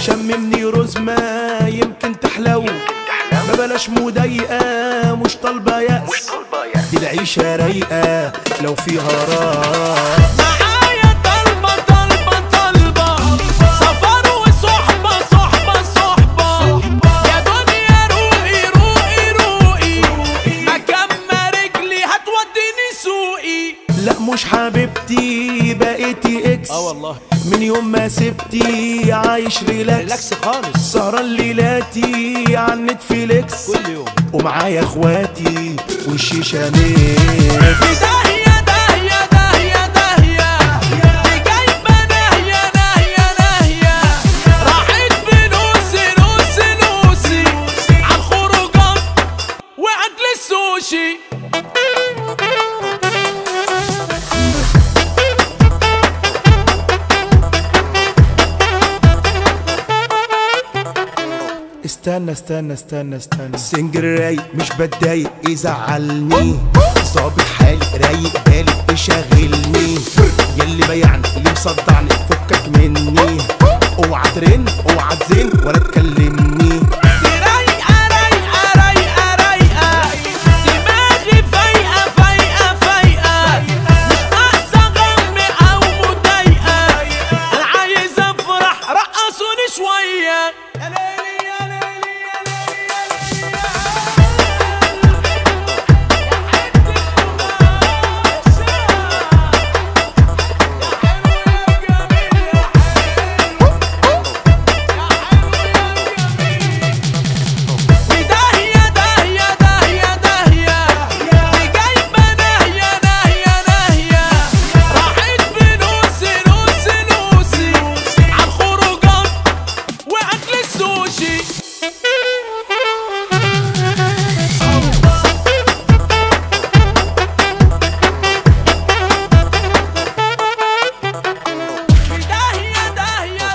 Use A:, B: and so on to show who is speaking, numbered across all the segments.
A: شممني رزمة يمكن تحلو، ما بلاش مضايقة مش طالبة يأس، دي العيشة رايقة لو فيها راس.
B: معايا طلبة طلبة طلبة، سفر وصحبة صحبة صحبة، يا دنيا روقي روقي روقي، مكان ما رجلي هتوديني سوقي.
A: لا مش حبيبتي بقيتي اكس،
B: والله
A: من يوم ما سبتي عايش ريلاكس
B: خالص،
A: سهران ليلاتي عن نتفليكس
B: كل يوم
A: ومعايا اخواتي والشيشة ميكس.
B: داهية داهية داهية داهية، دي جايبة ناهية ناهية ناهية، راحت فلوسي لوسي لوسي عالخروجات وأكل السوشي.
A: استنى استنى استنى استنى، سنجر رايق مش بتضايق يزعلني، ظابط حالي رايق بالي بيشغلني، ياللي بيعني اللي مصدعني فكك مني، اوعى ترن اوعى تزن ولا تكلمني.
B: دي رايقة رايقة رايقة رايقة، دماغي فايقة فايقة فايقة، مش ناقصة غم أو مضايقة، أنا عايز أفرح رقصوني شوية. يا ليلي يا ليلي يا ليلي داهية داهية داهية داهية، دي جايبة ناهية ناهية ناهية، راحت فلوسي لوسي لوسي عالخروجات وأكل السوشي. داهية داهية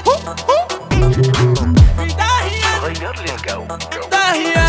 B: داهية
C: غير لي الجو.
B: داهية